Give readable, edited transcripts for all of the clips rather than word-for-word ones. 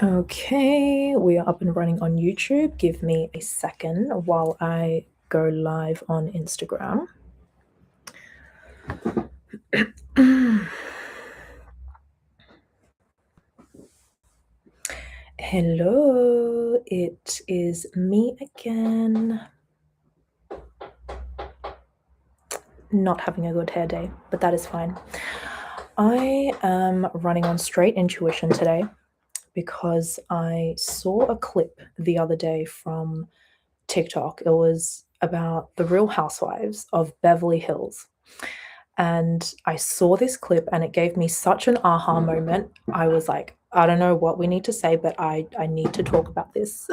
Okay, we are up and running on YouTube. Give me a second while I go live on Instagram. Hello, it is me again. Not having a good hair day, but that is fine. I am running on straight intuition today because I saw a clip the other day from TikTok. It was about the Real Housewives of Beverly Hills. And I saw this clip and it gave me such an aha moment. I was like, I don't know what we need to say, but I need to talk about this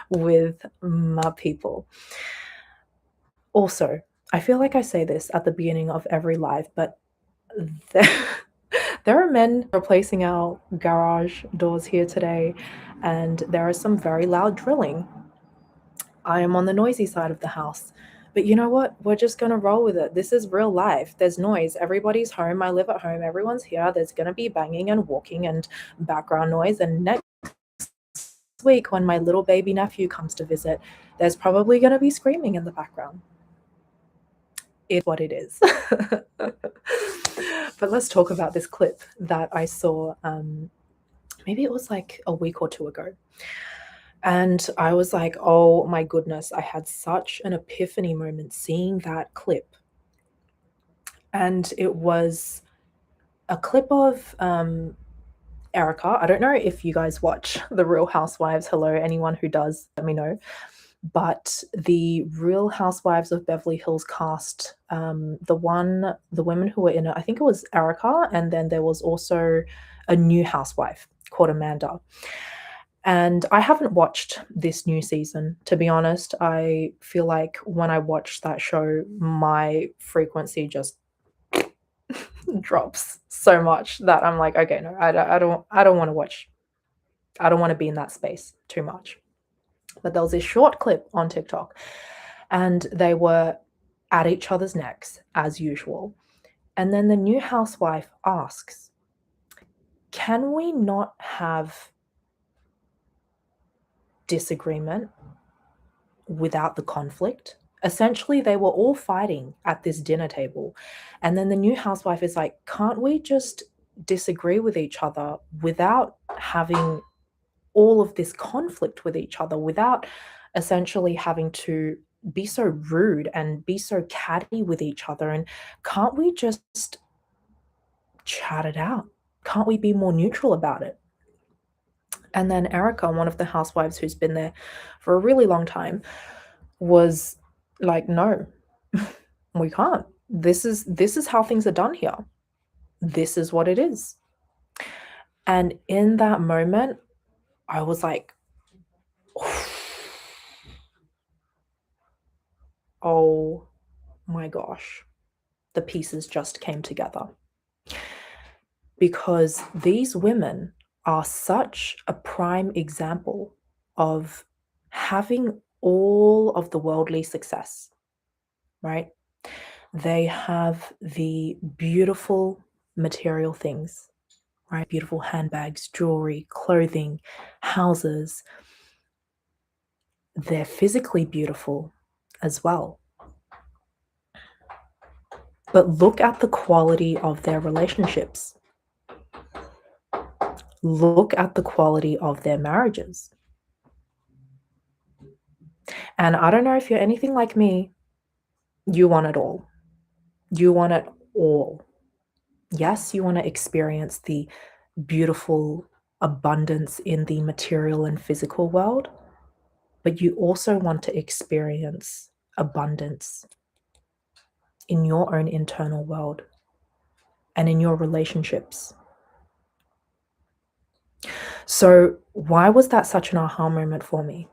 with my people. Also, I feel like I say this at the beginning of every live, but there, there are men replacing our garage doors here today, and there is some very loud drilling. I am on the noisy side of the house. But you know what? We're just going to roll with it. This is real life. There's noise. Everybody's home. I live at home. Everyone's here. There's going to be banging and walking and background noise. And next week, when my little baby nephew comes to visit, there's probably going to be screaming in the background. It's what it is. But let's talk about this clip that I saw. Maybe it was like a week or two ago. And I was like, oh my goodness, I had such an epiphany moment seeing that clip. And it was a clip of Erica. I don't know if you guys watch The Real Housewives. Hello, anyone who does, let me know. But the Real Housewives of Beverly Hills cast, the women who were in it, I think it was Erica, and then there was also a new housewife called Amanda. And I haven't watched this new season, to be honest. I feel like when I watch that show, my frequency just drops so much that I'm like, okay, no, I don't want to watch. I don't want to be in that space too much. But there was this short clip on TikTok, and they were at each other's necks as usual. And then the new housewife asks, "Can we not have disagreement without the conflict?" Essentially, they were all fighting at this dinner table. And then the new housewife is like, can't we just disagree with each other without having all of this conflict with each other, without essentially having to be so rude and be so catty with each other? And can't we just chat it out? Can't we be more neutral about it? And then Erica, one of the housewives who's been there for a really long time, was like, no, we can't. This is how things are done here. This is what it is. And in that moment, I was like, oh my gosh, the pieces just came together. Because these women are such a prime example of having all of the worldly success, right? They have the beautiful material things, right? Beautiful handbags, jewelry, clothing, houses. They're physically beautiful as well. But look at the quality of their relationships. Look at the quality of their marriages. And I don't know if you're anything like me, you want it all. You want it all. Yes, you want to experience the beautiful abundance in the material and physical world, but you also want to experience abundance in your own internal world and in your relationships. So, why was that such an aha moment for me?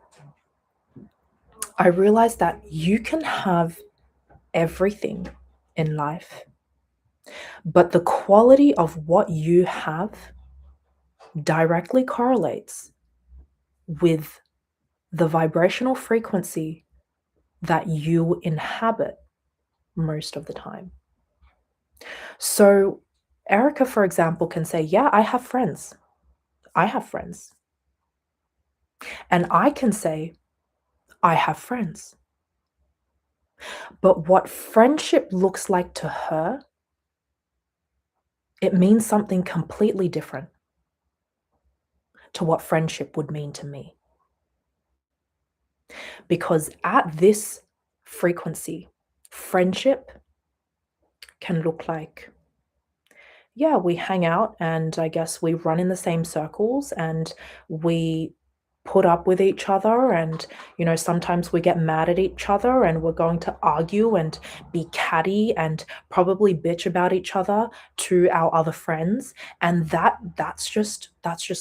I realized that you can have everything in life, but the quality of what you have directly correlates with the vibrational frequency that you inhabit most of the time. So, Erica, for example, can say, yeah, I have friends. I have friends. And I can say, I have friends. But what friendship looks like to her, it means something completely different to what friendship would mean to me. Because at this frequency, friendship can look like, yeah, we hang out and I guess we run in the same circles and we put up with each other and sometimes we get mad at each other and we're going to argue and be catty and probably bitch about each other to our other friends, and that's just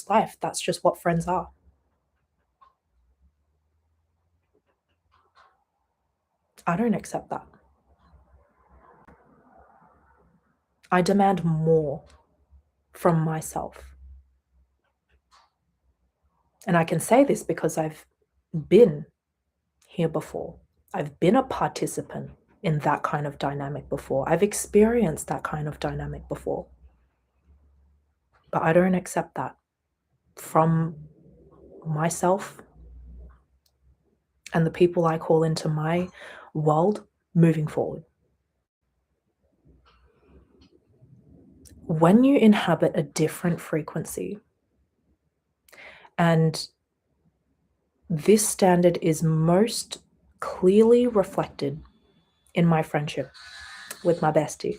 life. That's just what friends are. I don't accept that. I demand more from myself. And I can say this because I've been here before. I've been a participant in that kind of dynamic before. I've experienced that kind of dynamic before. But I don't accept that from myself and the people I call into my world moving forward. When you inhabit a different frequency, and this standard is most clearly reflected in my friendship with my bestie,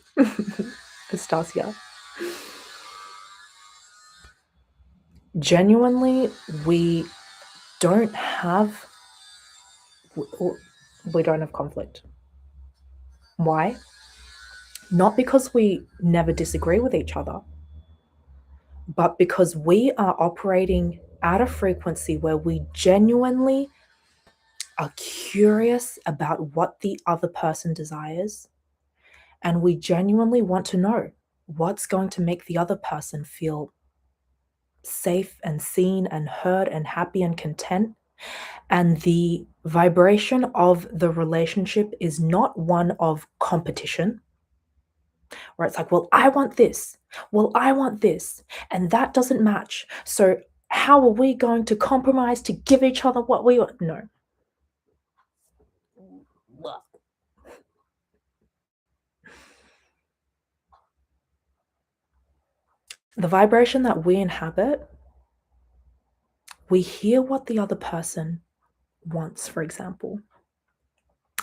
Anastasia. Genuinely, we don't have we don't have conflict. Why? Not because we never disagree with each other, but because we are operating at a frequency where we genuinely are curious about what the other person desires, and we genuinely want to know what's going to make the other person feel safe and seen and heard and happy and content. And the vibration of the relationship is not one of competition, where it's like, well, I want this. Well, I want this. And that doesn't match. So, how are we going to compromise to give each other what we want? No. The vibration that we inhabit, we hear what the other person wants, for example.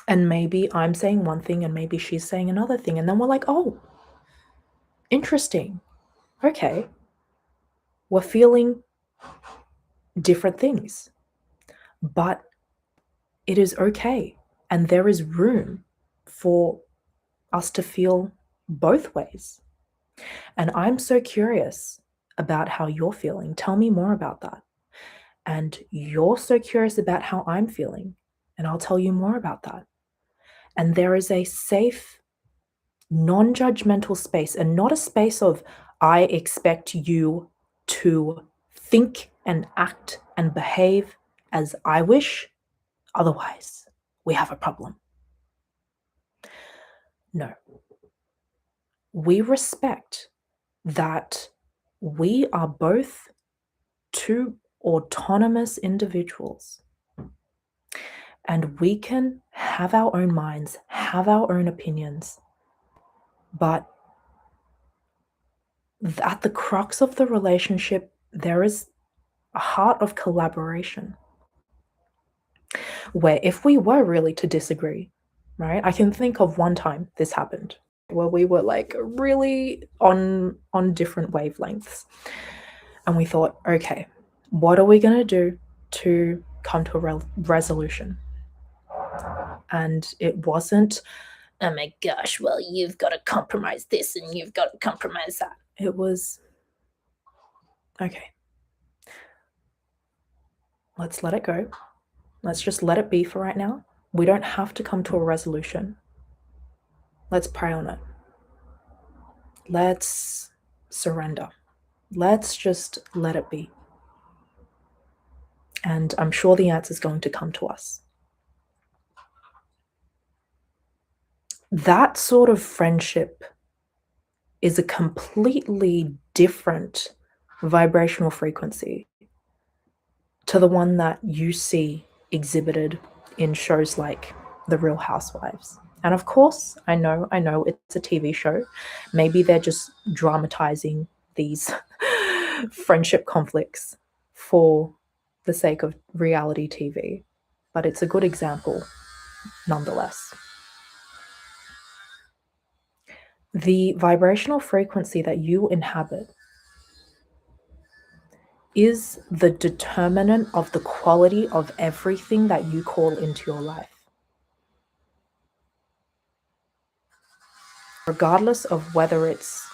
And maybe I'm saying one thing and maybe she's saying another thing. And then we're like, oh, interesting. Okay. We're feeling different things, but it is okay. And there is room for us to feel both ways. And I'm so curious about how you're feeling. Tell me more about that. And you're so curious about how I'm feeling. And I'll tell you more about that. And there is a safe, non judgmental space, and not a space of, I expect you to think and act and behave as I wish. Otherwise, we have a problem. No. We respect that we are both two autonomous individuals, and we can have our own minds, have our own opinions, but at the crux of the relationship, there is a heart of collaboration. Where if we were really to disagree, right? I can think of one time this happened where we were like really on different wavelengths. And we thought, okay, what are we going to do to come to a resolution? And it wasn't, oh my gosh, well, you've got to compromise this and you've got to compromise that. It was, okay, let's let it go. Let's just let it be for right now. We don't have to come to a resolution. Let's pray on it. Let's surrender. Let's just let it be. And I'm sure the answer is going to come to us. That sort of friendship is a completely different vibrational frequency to the one that you see exhibited in shows like The Real Housewives. And of course, I know it's a TV show. Maybe they're just dramatizing these friendship conflicts for the sake of reality TV. But it's a good example nonetheless. The vibrational frequency that you inhabit is the determinant of the quality of everything that you call into your life. Regardless of whether it's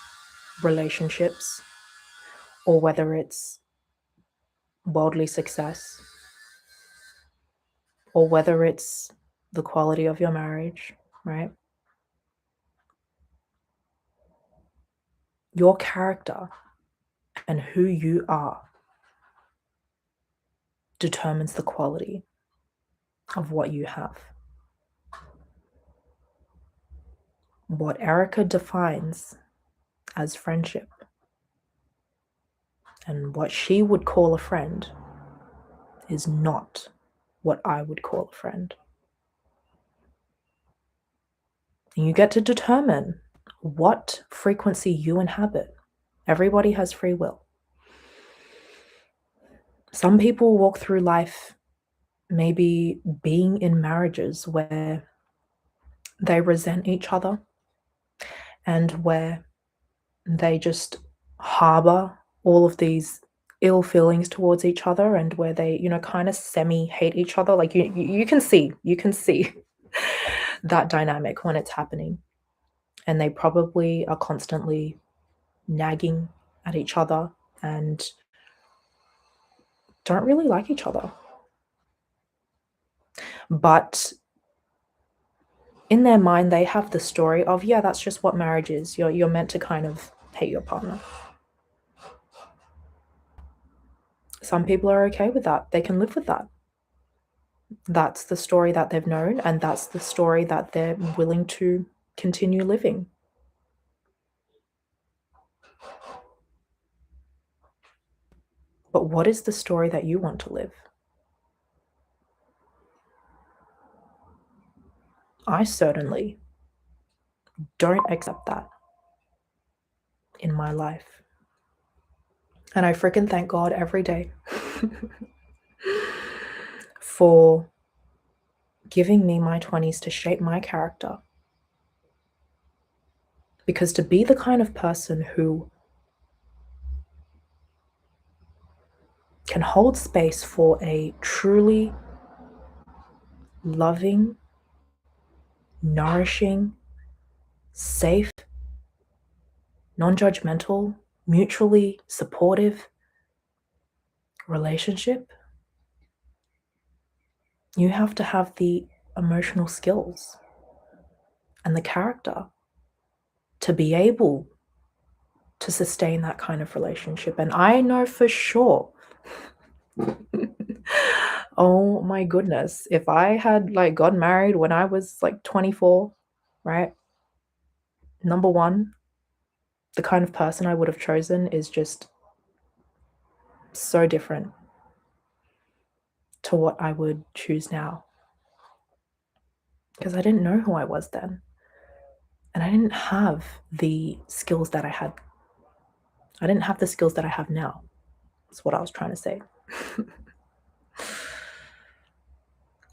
relationships or whether it's worldly success or whether it's the quality of your marriage, right? Your character and who you are determines the quality of what you have. What Erica defines as friendship and what she would call a friend is not what I would call a friend. And you get to determine what frequency you inhabit. Everybody has free will. Some people walk through life maybe being in marriages where they resent each other and where they just harbor all of these ill feelings towards each other and where they, kind of semi-hate each other. Like you can see that dynamic when it's happening. And they probably are constantly nagging at each other and don't really like each other. But in their mind, they have the story of, yeah, that's just what marriage is. You're meant to kind of hate your partner. Some people are okay with that. They can live with that. That's the story that they've known, and that's the story that they're willing to continue living. But what is the story that you want to live? I certainly don't accept that in my life. And I freaking thank God every day for giving me my 20s to shape my character. Because to be the kind of person who can hold space for a truly loving, nourishing, safe, non-judgmental, mutually supportive relationship, you have to have the emotional skills and the character to be able to sustain that kind of relationship. And I know for sure, oh my goodness, if I had got married when I was 24, right? Number one, the kind of person I would have chosen is just so different to what I would choose now. Because I didn't know who I was then. And I didn't have the skills that I had. I didn't have the skills that I have now. That's what I was trying to say.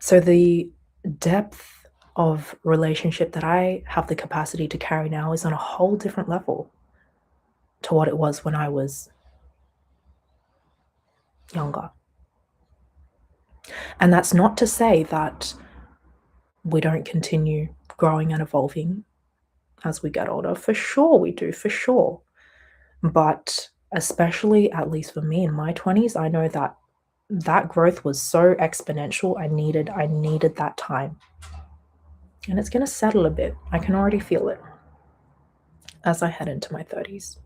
So the depth of relationship that I have the capacity to carry now is on a whole different level to what it was when I was younger. And that's not to say that we don't continue growing and evolving as we get older. For sure we do, for sure. But especially, at least for me in my 20s, I know that that growth was so exponential. I needed that time. And it's going to settle a bit. I can already feel it as I head into my 30s.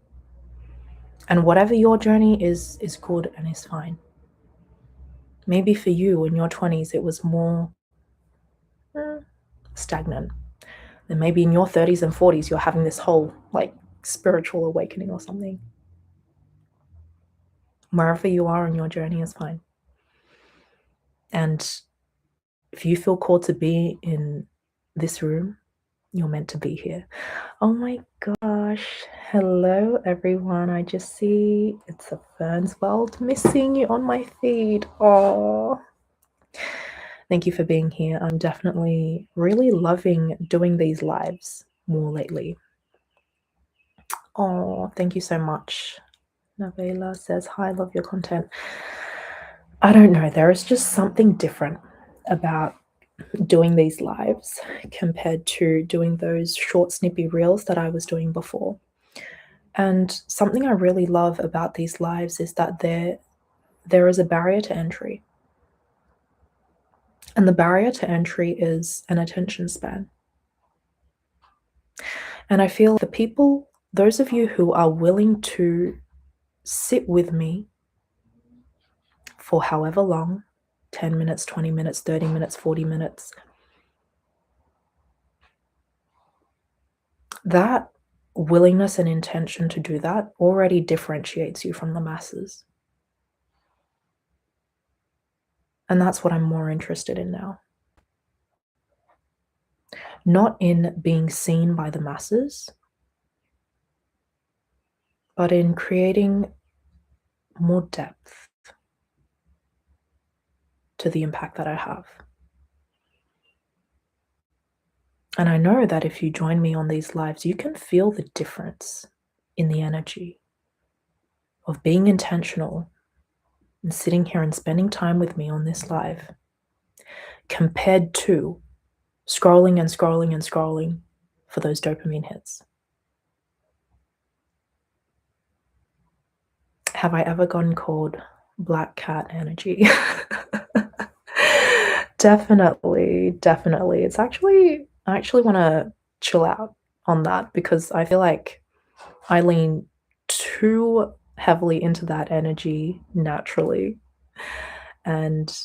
And whatever your journey is good and is fine. Maybe for you in your 20s, it was more stagnant. Then maybe in your 30s and 40s, you're having this whole spiritual awakening or something. Wherever you are on your journey is fine. And if you feel called to be in this room, you're meant to be here. Oh my gosh. Hello, everyone. I just see it's a Ferns World missing you on my feed. Oh, thank you for being here. I'm definitely really loving doing these lives more lately. Oh, thank you so much. Navela says, hi, love your content. I don't know. There is just something different about doing these lives compared to doing those short, snippy reels that I was doing before. And something I really love about these lives is that there is a barrier to entry. And the barrier to entry is an attention span. And I feel the people, those of you who are willing to sit with me for however long, 10 minutes, 20 minutes, 30 minutes, 40 minutes, that willingness and intention to do that already differentiates you from the masses. And that's what I'm more interested in now. Not in being seen by the masses, but in creating more depth to the impact that I have. And I know that if you join me on these lives, you can feel the difference in the energy of being intentional and sitting here and spending time with me on this live compared to scrolling and scrolling and scrolling for those dopamine hits. Have I ever gotten called black cat energy? Definitely. It's I actually want to chill out on that because I feel like I lean too heavily into that energy naturally. And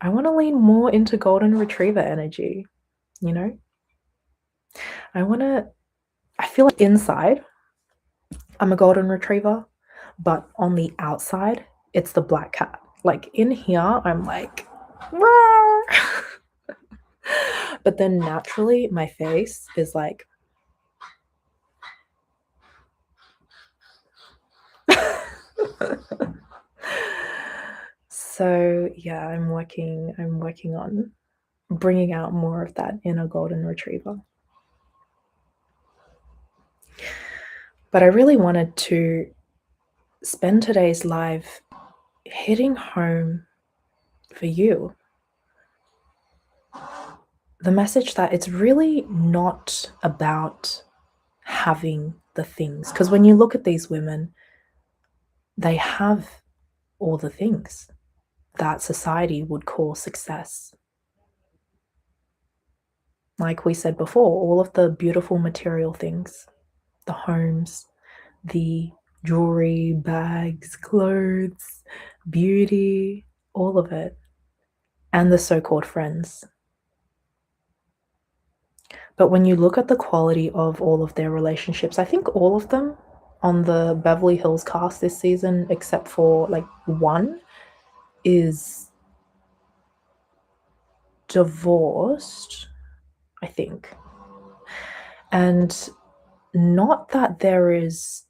I want to lean more into golden retriever energy, you know? I feel like inside I'm a golden retriever, but on the outside, it's the black cat. Like in here, I'm like, but then naturally, my face is like, so yeah, I'm working on bringing out more of that inner golden retriever. But I really wanted to spend today's live hitting home for you the message that it's really not about having the things. Because when you look at these women, they have all the things that society would call success. Like we said before, all of the beautiful material things, the homes, the jewelry, bags, clothes, beauty, all of it, and the so-called friends. But when you look at the quality of all of their relationships, I think all of them on the Beverly Hills cast this season, except for like one, is divorced, I think. And not that there is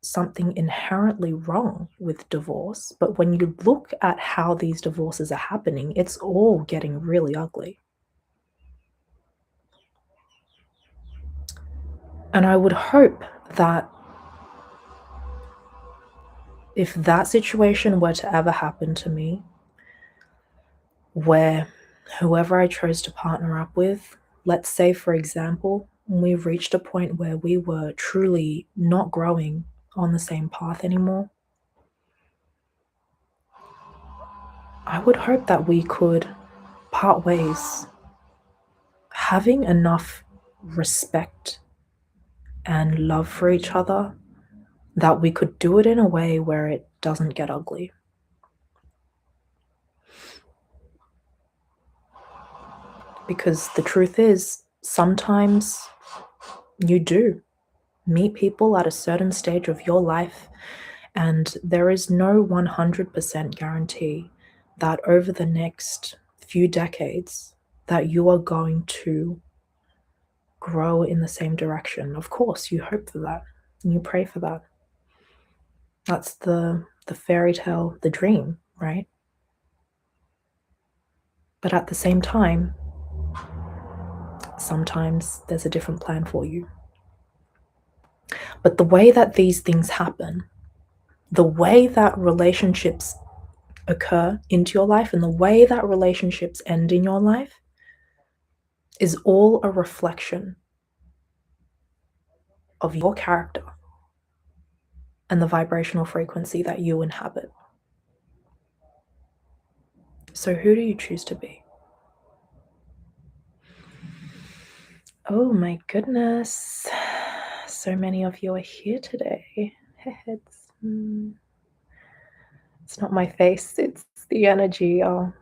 something inherently wrong with divorce, but when you look at how these divorces are happening, it's all getting really ugly. And I would hope that if that situation were to ever happen to me, where whoever I chose to partner up with, let's say, for example, we've reached a point where we were truly not growing on the same path anymore, I would hope that we could part ways, having enough respect and love for each other that we could do it in a way where it doesn't get ugly. Because the truth is, sometimes you do meet people at a certain stage of your life And there is no 100% guarantee that over the next few decades that you are going to grow in the same direction. Of course, you hope for that and you pray for that. That's the fairy tale, the dream, right? But at the same time, sometimes there's a different plan for you. But the way that these things happen, the way that relationships occur into your life, and the way that relationships end in your life is all a reflection of your character and the vibrational frequency that you inhabit. So, who do you choose to be? Oh my goodness. So many of you are here today. It's not my face, it's the energy. Oh.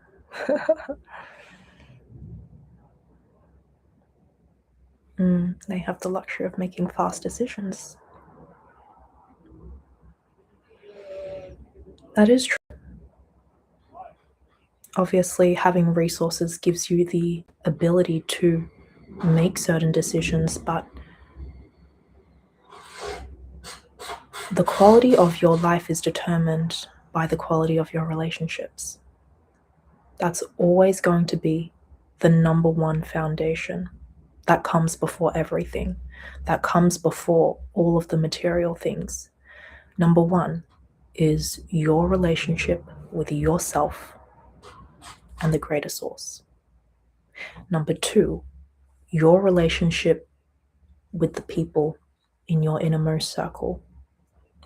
They have the luxury of making fast decisions. That is true. Obviously, having resources gives you the ability to make certain decisions, but the quality of your life is determined by the quality of your relationships. That's always going to be the number one foundation. That comes before everything. That comes before all of the material things. Number one is your relationship with yourself and the greater source. Number two, your relationship with the people in your innermost circle.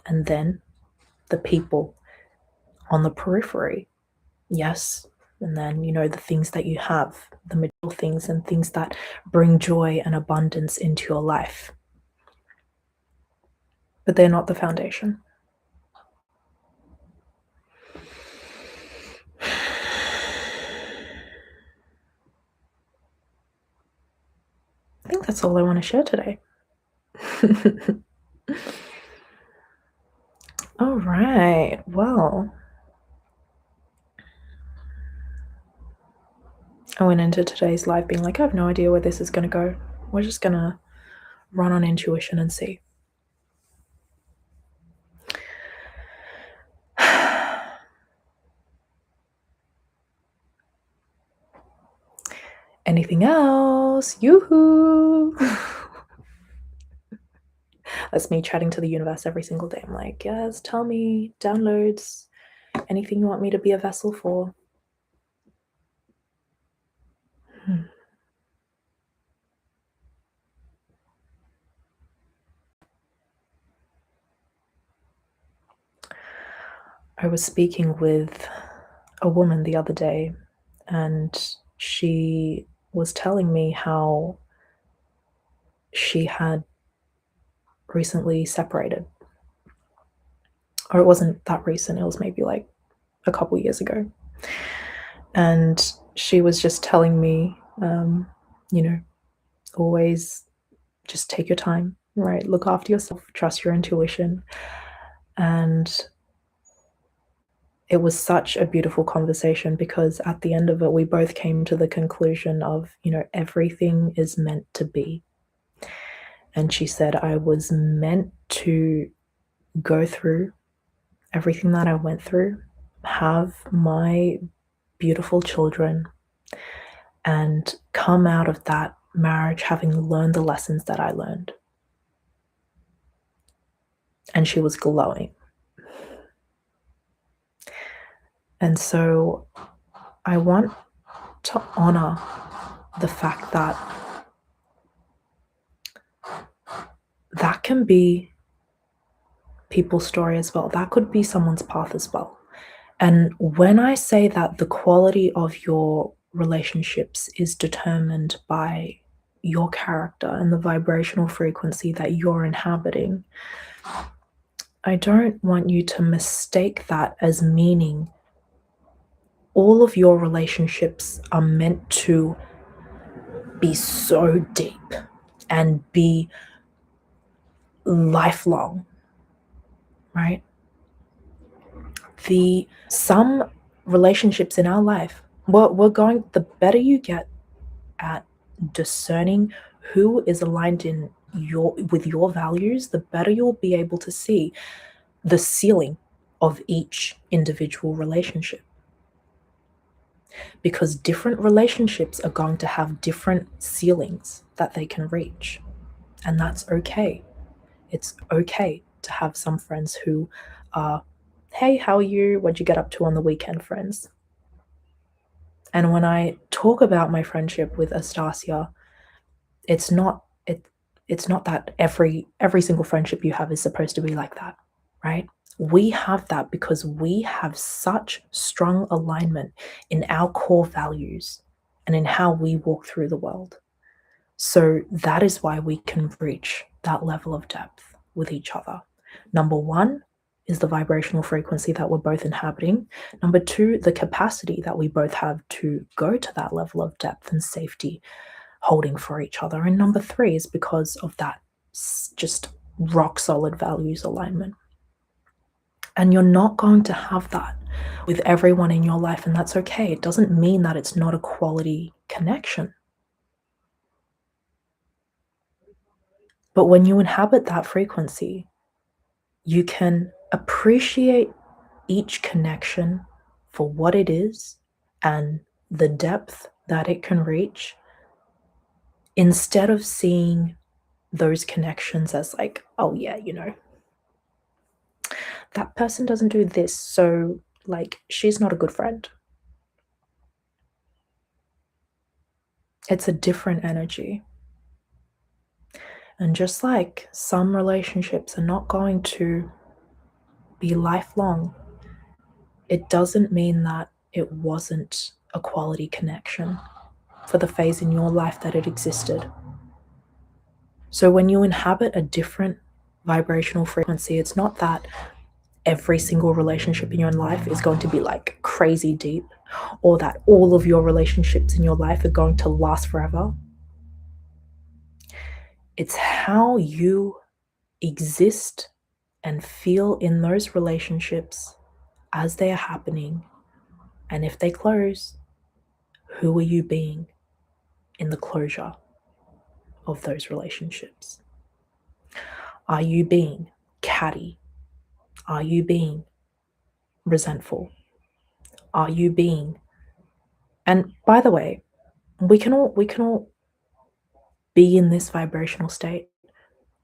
And then the people on the periphery. Yes. And then, the things that you have, the material things and things that bring joy and abundance into your life. But they're not the foundation. I think that's all I want to share today. All right. Well, I went into today's live being like, I have no idea where this is going to go. We're just going to run on intuition and see. Anything else? Yoo-hoo! That's me chatting to the universe every single day. I'm like, yes, tell me, downloads, anything you want me to be a vessel for. I was speaking with a woman the other day, and she was telling me how she had recently separated. Or it wasn't that recent, it was maybe like a couple years ago. And she was just telling me, always just take your time, right? Look after yourself, trust your intuition. And it was such a beautiful conversation because at the end of it, we both came to the conclusion of, everything is meant to be. And she said, I was meant to go through everything that I went through, have my beautiful children, and come out of that marriage having learned the lessons that I learned. And she was glowing. And so I want to honor the fact that that can be people's story as well. That could be someone's path as well. And when I say that the quality of your relationships is determined by your character and the vibrational frequency that you're inhabiting, I don't want you to mistake that as meaning all of your relationships are meant to be so deep and be lifelong, right? Some relationships in our life, the better you get at discerning who is aligned with your values, the better you'll be able to see the ceiling of each individual relationship. Because different relationships are going to have different ceilings that they can reach. And that's okay. It's okay to have some friends who are, hey, how are you? What'd you get up to on the weekend, friends? And when I talk about my friendship with Astasia, it's not that every single friendship you have is supposed to be like that, right? We have that because we have such strong alignment in our core values and in how we walk through the world. So that is why we can reach that level of depth with each other. Number one is the vibrational frequency that we're both inhabiting. Number two, the capacity that we both have to go to that level of depth and safety holding for each other. And number three is because of that just rock solid values alignment. And you're not going to have that with everyone in your life, and that's okay. It doesn't mean that it's not a quality connection. But when you inhabit that frequency, you can appreciate each connection for what it is and the depth that it can reach, instead of seeing those connections as like, oh yeah, that person doesn't do this, so like she's not a good friend. It's a different energy. And just like some relationships are not going to be lifelong, it doesn't mean that it wasn't a quality connection for the phase in your life that it existed. So when you inhabit a different vibrational frequency, it's not that every single relationship in your life is going to be like crazy deep, or that all of your relationships in your life are going to last forever. It's how you exist and feel in those relationships as they are happening. And if they close, who are you being in the closure of those relationships? Are you being catty? Are you being resentful? Are you being, and by the way, we can all be in this vibrational state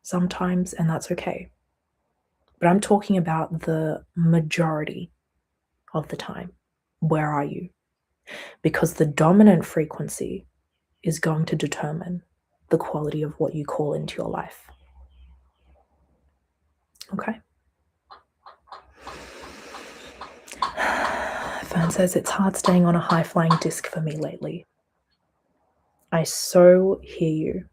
sometimes, and that's okay. But I'm talking about the majority of the time. Where are you? Because the dominant frequency is going to determine the quality of what you call into your life. Okay? Fern says it's hard staying on a high-flying disc for me lately. I so hear you.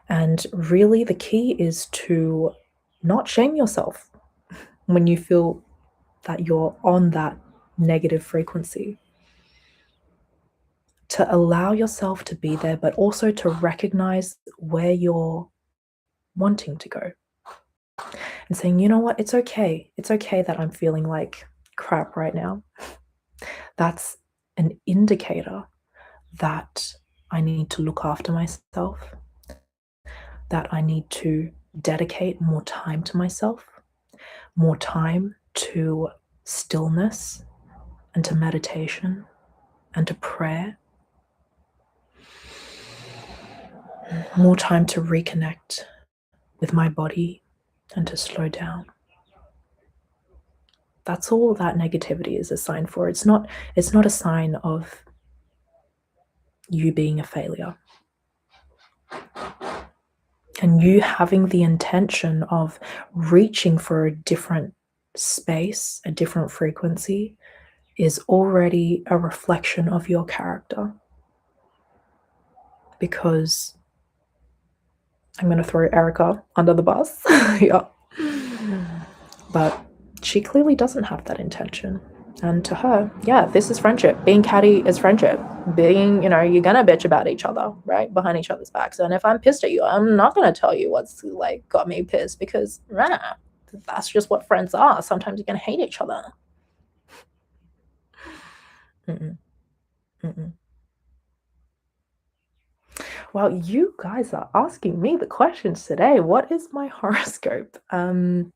And really the key is to not shame yourself when you feel that you're on that negative frequency. To allow yourself to be there, but also to recognize where you're wanting to go. And saying, you know what, it's okay. It's okay that I'm feeling like crap right now. That's an indicator that I need to look after myself, that I need to dedicate more time to myself, more time to stillness and to meditation and to prayer, more time to reconnect with my body and to slow down. That's all that negativity is a sign for. It's not a sign of you being a failure. And you having the intention of reaching for a different space, a different frequency, is already a reflection of your character. Because I'm going to throw Erica under the bus. Yeah. But she clearly doesn't have that intention. And to her, yeah, this is friendship. Being catty is friendship. Being, you're gonna bitch about each other, right? Behind each other's backs. And if I'm pissed at you, I'm not gonna tell you what's like got me pissed, because that's just what friends are. Sometimes you're gonna hate each other. Mm-mm. Mm-mm. Well, you guys are asking me the questions today. What is my horoscope? I'm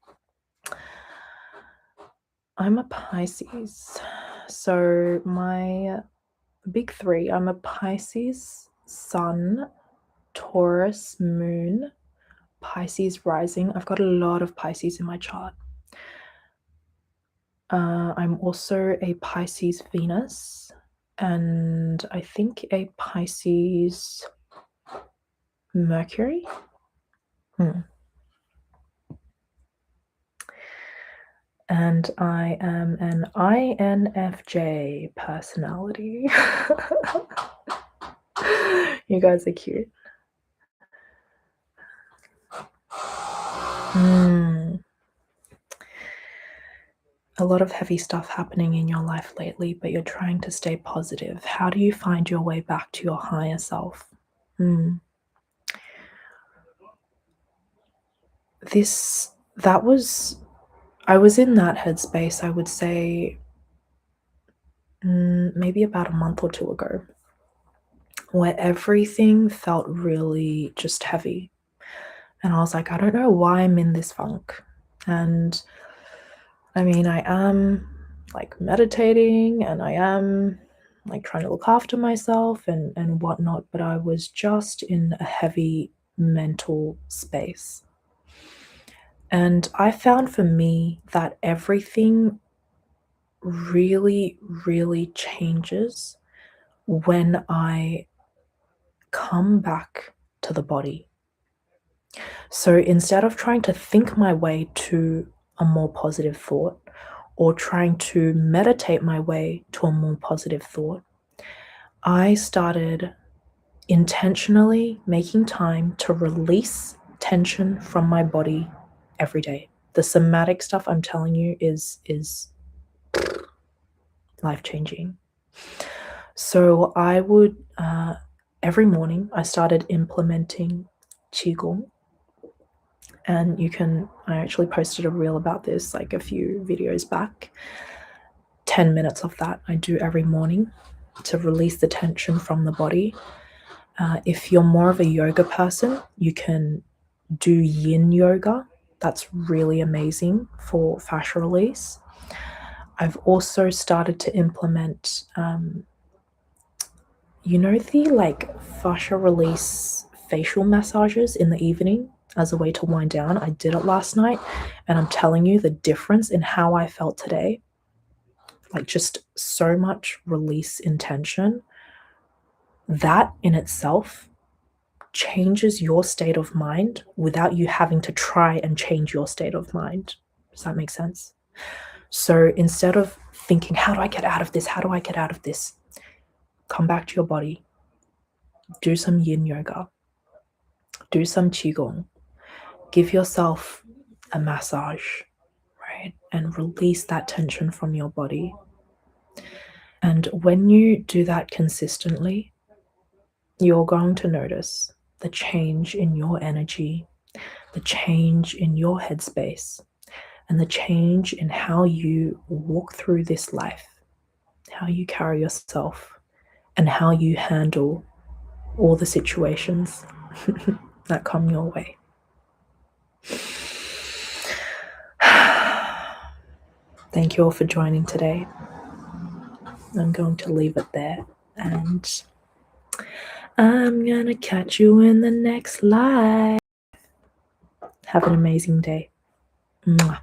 a Pisces. So my big three, I'm a Pisces sun, Taurus moon, Pisces rising. I've got a lot of Pisces in my chart. I'm also a Pisces Venus, and I think a Pisces Mercury. And I am an INFJ personality. You guys are cute. A lot of heavy stuff happening in your life lately, but you're trying to stay positive. How do you find your way back to your higher self? I was in that headspace, I would say, maybe about a month or two ago, where everything felt really just heavy. And I was like, I don't know why I'm in this funk. And I mean, I am like meditating and I am like trying to look after myself and whatnot, but I was just in a heavy mental space. And I found for me that everything really, really changes when I come back to the body. So instead of trying to think my way to a more positive thought or trying to meditate my way to a more positive thought, I started intentionally making time to release tension from my body every day. The somatic stuff I'm telling you is life-changing. So I would every morning I started implementing qigong. And I actually posted a reel about this like a few videos back. 10 minutes of that I do every morning to release the tension from the body. If you're more of a yoga person, you can do yin yoga. That's really amazing for fascia release. I've also started to implement, the like fascia release facial massages in the evening as a way to wind down. I did it last night, and I'm telling you the difference in how I felt today. Like just so much release in tension. That in itself changes your state of mind without you having to try and change your state of mind. Does that make sense? So instead of thinking, how do I get out of this? How do I get out of this? Come back to your body. Do some yin yoga. Do some qigong. Give yourself a massage, right? And release that tension from your body. And when you do that consistently, you're going to notice the change in your energy, the change in your headspace, and the change in how you walk through this life, how you carry yourself, and how you handle all the situations that come your way. Thank you all for joining today. I'm going to leave it there, and I'm gonna catch you in the next live. Have an amazing day. Mwah.